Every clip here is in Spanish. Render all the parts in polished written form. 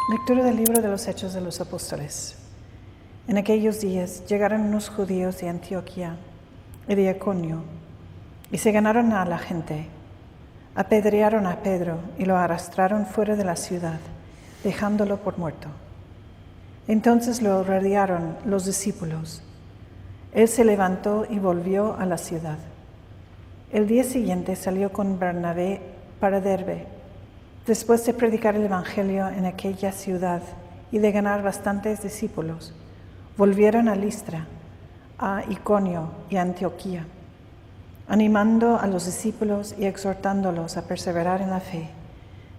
Lectura del libro de los Hechos de los Apóstoles. En aquellos días llegaron unos judíos de Antioquía y de Iconio y se ganaron a la gente. Apedrearon a Pedro y lo arrastraron fuera de la ciudad, dejándolo por muerto. Entonces lo rodearon los discípulos. Él se levantó y volvió a la ciudad. El día siguiente salió con Bernabé para Derbe. Después de predicar el Evangelio en aquella ciudad y de ganar bastantes discípulos, volvieron a Listra, a Iconio y a Antioquía, animando a los discípulos y exhortándolos a perseverar en la fe,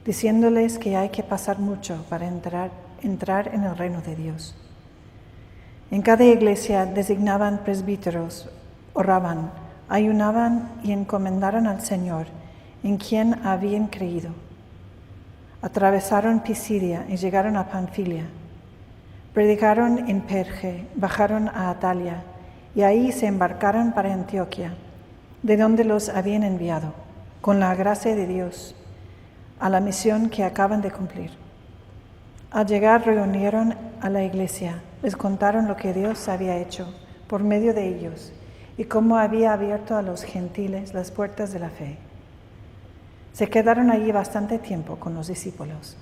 diciéndoles que hay que pasar mucho para entrar en el reino de Dios. En cada iglesia designaban presbíteros, oraban, ayunaban y encomendaron al Señor, en quien habían creído. Atravesaron Pisidia y llegaron a Panfilia. Predicaron en Perge, bajaron a Atalia y ahí se embarcaron para Antioquía, de donde los habían enviado, con la gracia de Dios, a la misión que acaban de cumplir. Al llegar reunieron a la iglesia, les contaron lo que Dios había hecho por medio de ellos y cómo había abierto a los gentiles las puertas de la fe. Se quedaron allí bastante tiempo con los discípulos.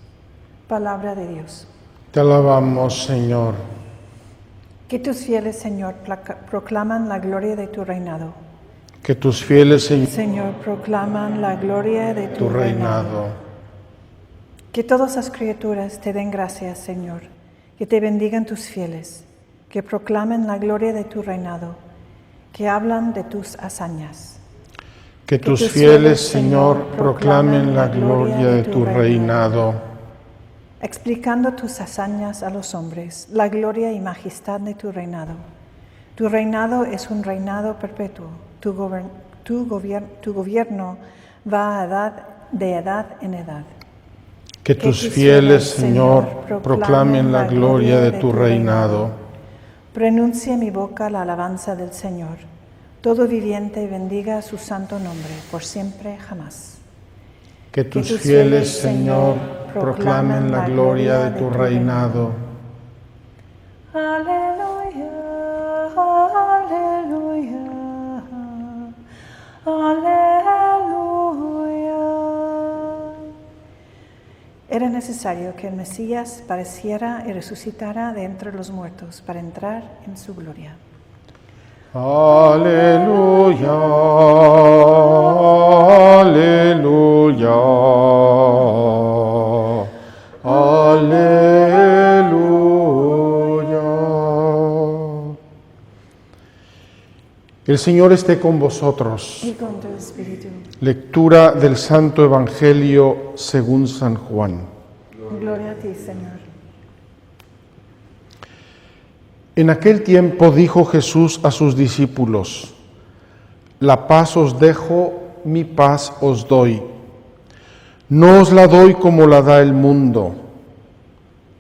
Palabra de Dios. Te alabamos, Señor. Que tus fieles, Señor, proclaman la gloria de tu reinado. Que tus fieles, Señor, proclaman la gloria de tu reinado. Que todas las criaturas te den gracias, Señor. Que te bendigan tus fieles. Que proclamen la gloria de tu reinado. Que hablan de tus hazañas. Que tus fieles, Señor, proclamen la gloria de tu reinado. Explicando tus hazañas a los hombres, la gloria y majestad de tu reinado. Tu reinado es un reinado perpetuo. Tu gobierno va de edad en edad. Que tus fieles, Señor, proclamen la gloria de tu reinado. Pronuncie mi boca la alabanza del Señor. Todo viviente bendiga su santo nombre, por siempre, jamás. Que tus fieles, Señor, proclamen la gloria de tu reinado. Aleluya, aleluya, aleluya. Era necesario que el Mesías padeciera y resucitara de entre los muertos para entrar en su gloria. Aleluya, aleluya, aleluya. El Señor esté con vosotros. Y con tu espíritu. Lectura del Santo Evangelio según San Juan. Gloria a ti, Señor. En aquel tiempo dijo Jesús a sus discípulos: La paz os dejo, mi paz os doy. No os la doy como la da el mundo.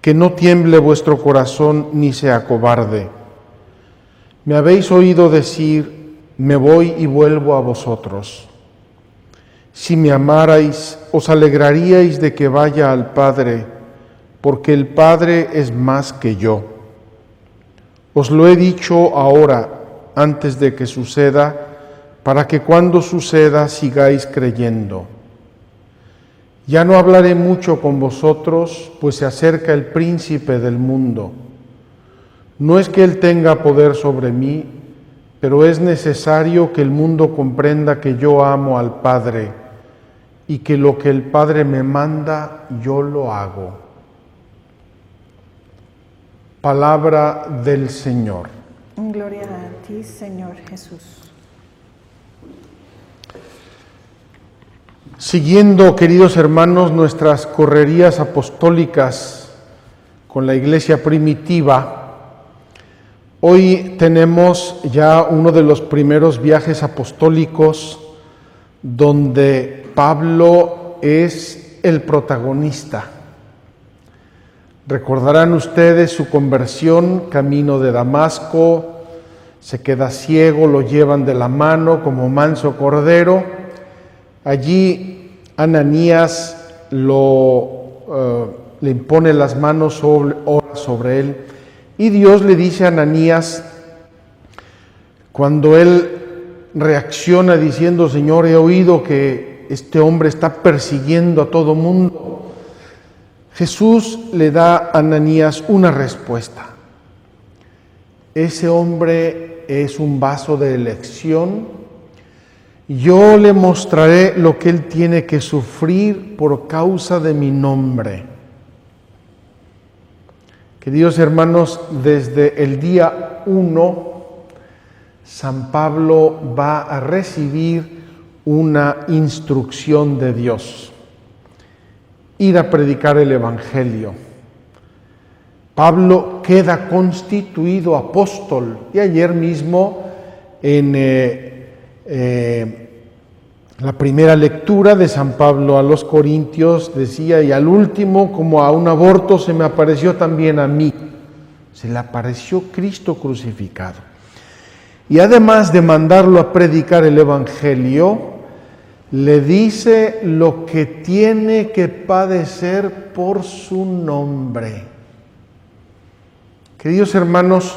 Que no tiemble vuestro corazón ni se acobarde. Me habéis oído decir: me voy y vuelvo a vosotros. Si me amarais, os alegraríais de que vaya al Padre, porque el Padre es más que yo. Os lo he dicho ahora, antes de que suceda, para que cuando suceda sigáis creyendo. Ya no hablaré mucho con vosotros, pues se acerca el príncipe del mundo. No es que él tenga poder sobre mí, pero es necesario que el mundo comprenda que yo amo al Padre y que lo que el Padre me manda, yo lo hago. Palabra del Señor. Gloria a ti, Señor Jesús. Siguiendo, queridos hermanos, nuestras correrías apostólicas con la Iglesia primitiva, hoy tenemos ya uno de los primeros viajes apostólicos donde Pablo es el protagonista. Recordarán ustedes su conversión, camino de Damasco, se queda ciego, lo llevan de la mano como manso cordero. Allí Ananías lo le impone las manos sobre él. Y Dios le dice a Ananías, cuando él reacciona diciendo, Señor, he oído que este hombre está persiguiendo a todo mundo, Jesús le da a Ananías una respuesta. Ese hombre es un vaso de elección. Yo le mostraré lo que él tiene que sufrir por causa de mi nombre. Queridos hermanos, desde el día 1, San Pablo va a recibir una instrucción de Dios: ir a predicar el Evangelio. Pablo queda constituido apóstol, y ayer mismo en la primera lectura de San Pablo a los Corintios decía, y al último, como a un aborto, se me apareció también a mí. Se le apareció Cristo crucificado. Y además de mandarlo a predicar el Evangelio, le dice lo que tiene que padecer por su nombre. Queridos hermanos,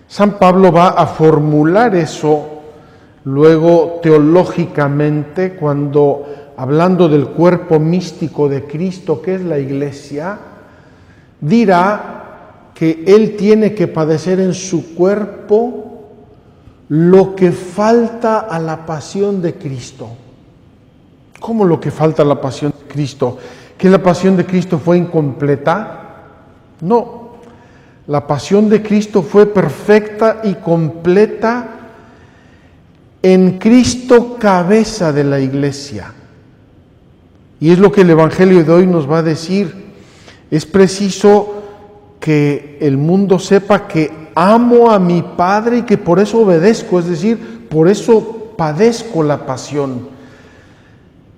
San Pablo va a formular eso luego teológicamente cuando, hablando del cuerpo místico de Cristo, que es la Iglesia, dirá que Él tiene que padecer en su cuerpo lo que falta a la pasión de Cristo. ¿Cómo lo que falta a la pasión de Cristo? ¿Que la pasión de Cristo fue incompleta? No. La pasión de Cristo fue perfecta y completa en Cristo, cabeza de la Iglesia. Y es lo que el Evangelio de hoy nos va a decir. Es preciso que el mundo sepa que amo a mi Padre y que por eso obedezco, es decir, por eso padezco la pasión.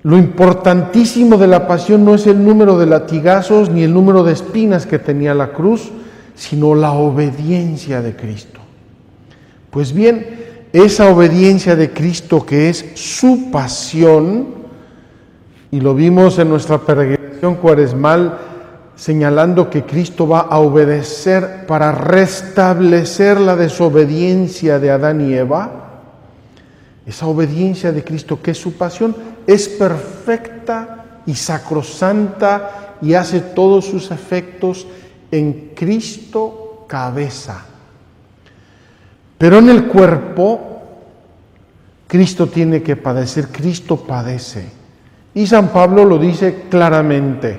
Lo importantísimo de la pasión no es el número de latigazos ni el número de espinas que tenía la cruz, sino la obediencia de Cristo. Pues bien, esa obediencia de Cristo, que es su pasión, y lo vimos en nuestra peregrinación cuaresmal, señalando que Cristo va a obedecer para restablecer la desobediencia de Adán y Eva. Esa obediencia de Cristo, que es su pasión, es perfecta y sacrosanta y hace todos sus efectos en Cristo, cabeza. Pero en el cuerpo, Cristo tiene que padecer, Cristo padece. Y San Pablo lo dice claramente: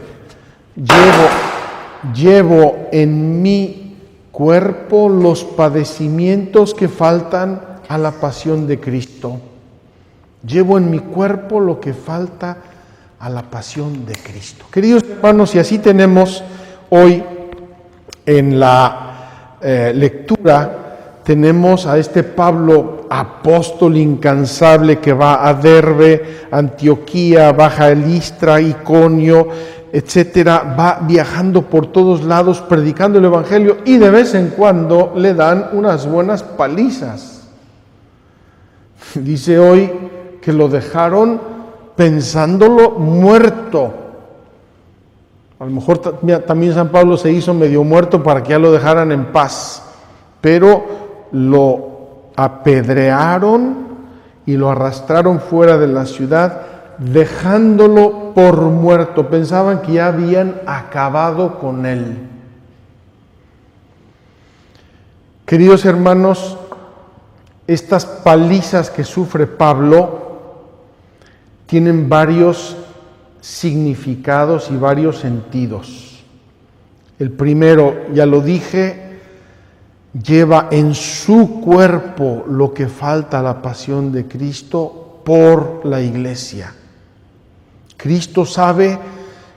llevo en mi cuerpo los padecimientos que faltan a la pasión de Cristo. Llevo en mi cuerpo lo que falta a la pasión de Cristo. Queridos hermanos, y así tenemos hoy en la lectura, tenemos a este Pablo, apóstol incansable, que va a Derbe, Antioquía, Baja Listra, Iconio, etcétera. Va viajando por todos lados predicando el Evangelio, y de vez en cuando le dan unas buenas palizas. Dice hoy que lo dejaron pensándolo muerto. A lo mejor también San Pablo se hizo medio muerto para que ya lo dejaran en paz, pero lo apedrearon y lo arrastraron fuera de la ciudad, dejándolo por muerto. Pensaban que ya habían acabado con él. Queridos hermanos, estas palizas que sufre Pablo tienen varios significados y varios sentidos. El primero, ya lo dije, lleva en su cuerpo lo que falta a la pasión de Cristo por la Iglesia. Cristo sabe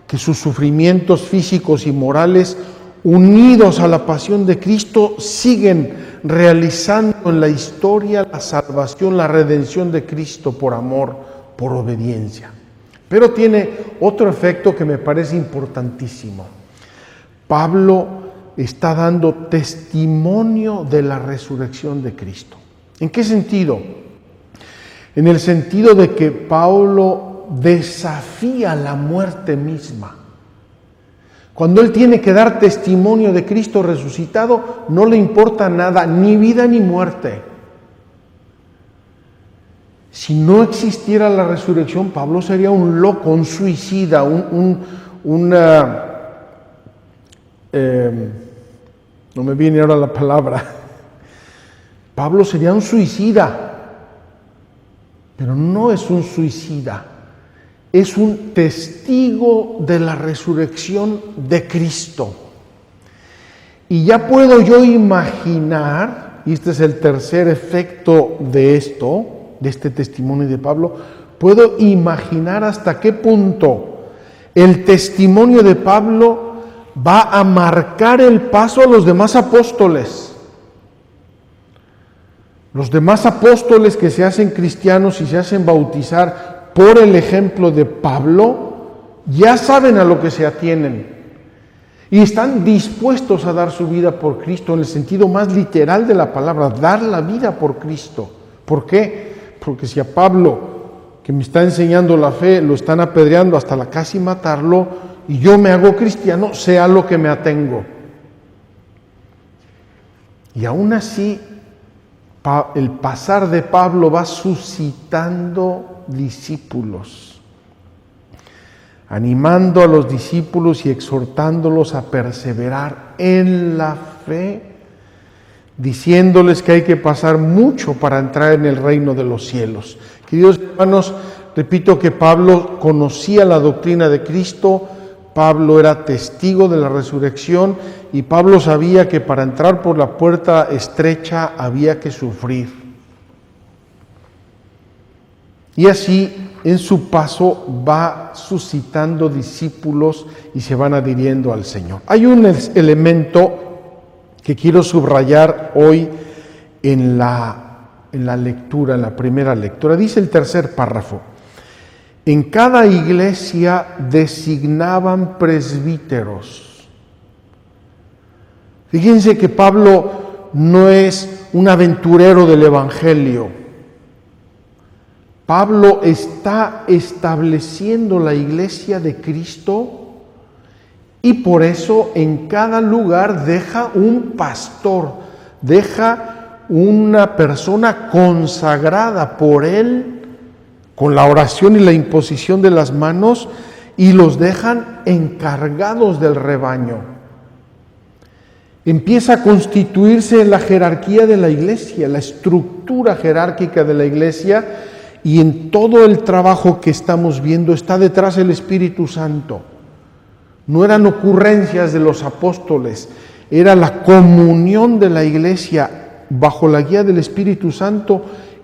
que sus sufrimientos físicos y morales, unidos a la pasión de Cristo, siguen realizando en la historia la salvación, la redención de Cristo por amor, por obediencia. Pero tiene otro efecto que me parece importantísimo. Pablo está dando testimonio de la resurrección de Cristo. ¿En qué sentido? En el sentido de que Pablo desafía la muerte misma. Cuando él tiene que dar testimonio de Cristo resucitado, no le importa nada, ni vida ni muerte. Si no existiera la resurrección, Pablo sería un loco, un suicida, no me viene ahora la palabra. Pablo sería un suicida, pero no es un suicida, es un testigo de la resurrección de Cristo. Y ya puedo yo imaginar, y este es el tercer efecto de esto, de este testimonio de Pablo, puedo imaginar hasta qué punto el testimonio de Pablo va a marcar el paso a los demás apóstoles. Los demás apóstoles que se hacen cristianos y se hacen bautizar por el ejemplo de Pablo, ya saben a lo que se atienen y están dispuestos a dar su vida por Cristo en el sentido más literal de la palabra, dar la vida por Cristo. ¿Por qué? Porque si a Pablo, que me está enseñando la fe, lo están apedreando hasta casi matarlo, y yo me hago cristiano, sé a lo que me atengo. Y aún así, el pasar de Pablo va suscitando discípulos, animando a los discípulos y exhortándolos a perseverar en la fe, diciéndoles que hay que pasar mucho para entrar en el reino de los cielos. Queridos hermanos, repito que Pablo conocía la doctrina de Cristo, Pablo era testigo de la resurrección y Pablo sabía que para entrar por la puerta estrecha había que sufrir. Y así, en su paso, va suscitando discípulos y se van adhiriendo al Señor. Hay un elemento que quiero subrayar hoy en la lectura, en la primera lectura. Dice el tercer párrafo: en cada iglesia designaban presbíteros. Fíjense que Pablo no es un aventurero del Evangelio. Pablo está estableciendo la iglesia de Cristo y por eso en cada lugar deja un pastor, deja una persona consagrada por él, con la oración y la imposición de las manos, y los dejan encargados del rebaño. Empieza a constituirse la jerarquía de la iglesia, la estructura jerárquica de la iglesia, y en todo el trabajo que estamos viendo está detrás el Espíritu Santo. No eran ocurrencias de los apóstoles, era la comunión de la iglesia bajo la guía del Espíritu Santo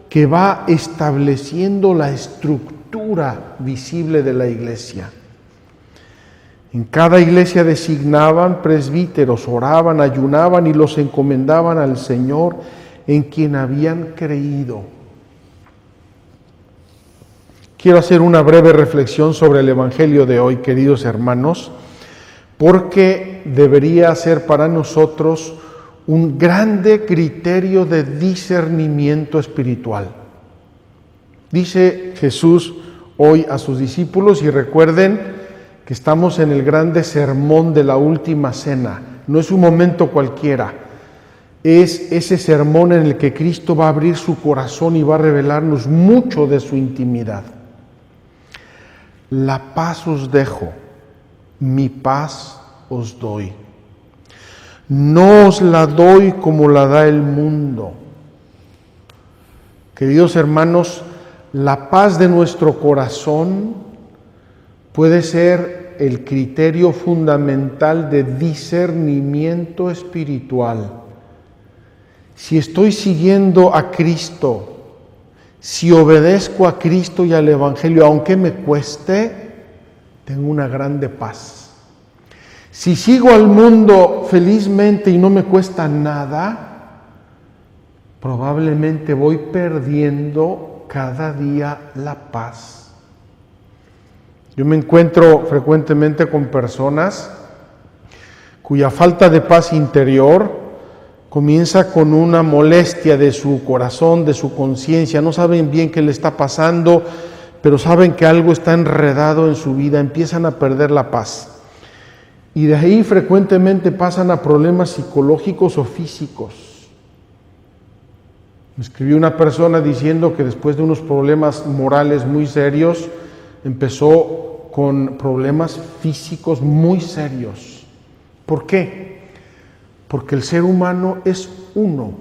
que va estableciendo la estructura visible de la iglesia. En cada iglesia designaban presbíteros, oraban, ayunaban y los encomendaban al Señor en quien habían creído. Quiero hacer una breve reflexión sobre el Evangelio de hoy, queridos hermanos, porque debería ser para nosotros un grande criterio de discernimiento espiritual. Dice Jesús hoy a sus discípulos, y recuerden que estamos en el grande sermón de la última cena, no es un momento cualquiera, es ese sermón en el que Cristo va a abrir su corazón y va a revelarnos mucho de su intimidad. La paz os dejo, mi paz os doy. No os la doy como la da el mundo. Queridos hermanos, la paz de nuestro corazón puede ser el criterio fundamental de discernimiento espiritual. Si estoy siguiendo a Cristo, si obedezco a Cristo y al Evangelio, aunque me cueste, tengo una grande paz. Si sigo al mundo felizmente y no me cuesta nada, probablemente voy perdiendo cada día la paz. Yo me encuentro frecuentemente con personas cuya falta de paz interior comienza con una molestia de su corazón, de su conciencia. No saben bien qué le está pasando, pero saben que algo está enredado en su vida, empiezan a perder la paz. Y de ahí frecuentemente pasan a problemas psicológicos o físicos. Me escribió una persona diciendo que después de unos problemas morales muy serios, empezó con problemas físicos muy serios. ¿Por qué? Porque el ser humano es uno,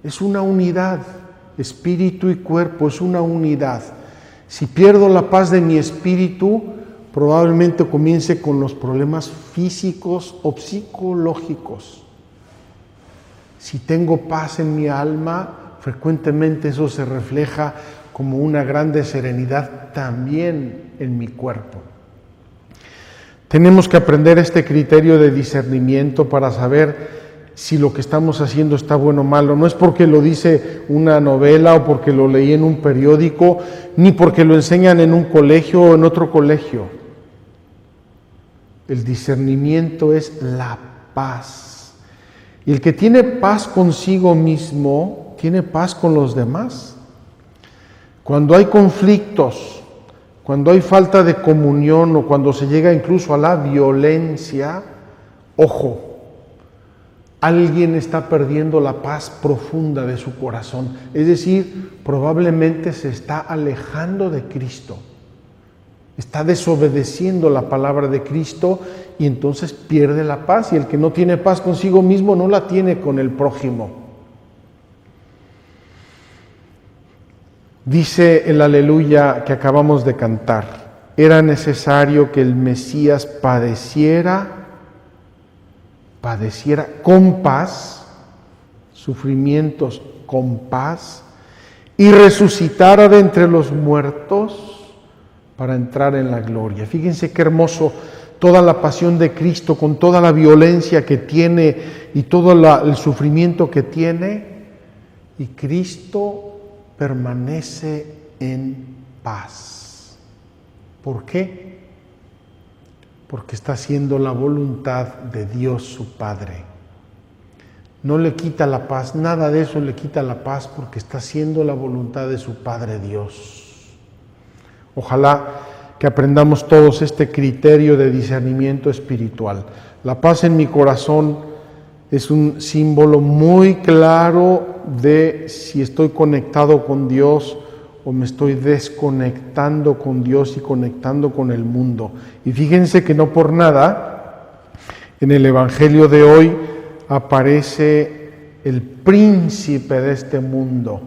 es una unidad, espíritu y cuerpo es una unidad. Si pierdo la paz de mi espíritu, probablemente comience con los problemas físicos o psicológicos. Si tengo paz en mi alma, frecuentemente eso se refleja como una grande serenidad también en mi cuerpo. Tenemos que aprender este criterio de discernimiento para saber si lo que estamos haciendo está bueno o malo. No es porque lo dice una novela o porque lo leí en un periódico, ni porque lo enseñan en un colegio o en otro colegio. El discernimiento es la paz. Y el que tiene paz consigo mismo, tiene paz con los demás. Cuando hay conflictos, cuando hay falta de comunión o cuando se llega incluso a la violencia, ojo, alguien está perdiendo la paz profunda de su corazón. Es decir, probablemente se está alejando de Cristo. Está desobedeciendo la palabra de Cristo y entonces pierde la paz. Y el que no tiene paz consigo mismo no la tiene con el prójimo. Dice el aleluya que acabamos de cantar, era necesario que el Mesías padeciera con paz, sufrimientos con paz, y resucitara de entre los muertos para entrar en la gloria. Fíjense qué hermoso, toda la pasión de Cristo, con toda la violencia que tiene y todo el sufrimiento que tiene, y Cristo permanece en paz. ¿Por qué? Porque está haciendo la voluntad de Dios su Padre. No le quita la paz, nada de eso le quita la paz, porque está haciendo la voluntad de su Padre Dios. Ojalá que aprendamos todos este criterio de discernimiento espiritual. La paz en mi corazón es un símbolo muy claro de si estoy conectado con Dios o me estoy desconectando con Dios y conectando con el mundo. Y fíjense que no por nada, en el Evangelio de hoy aparece el príncipe de este mundo,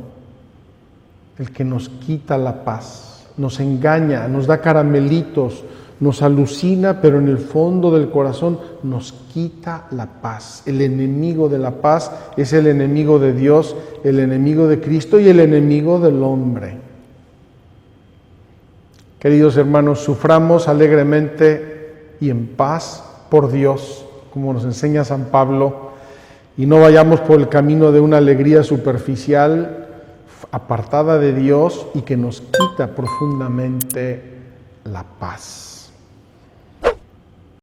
el que nos quita la paz, nos engaña, nos da caramelitos, nos alucina, pero en el fondo del corazón nos quita la paz. El enemigo de la paz es el enemigo de Dios, el enemigo de Cristo y el enemigo del hombre. Queridos hermanos, suframos alegremente y en paz por Dios, como nos enseña San Pablo, y no vayamos por el camino de una alegría superficial, apartada de Dios y que nos quita profundamente la paz.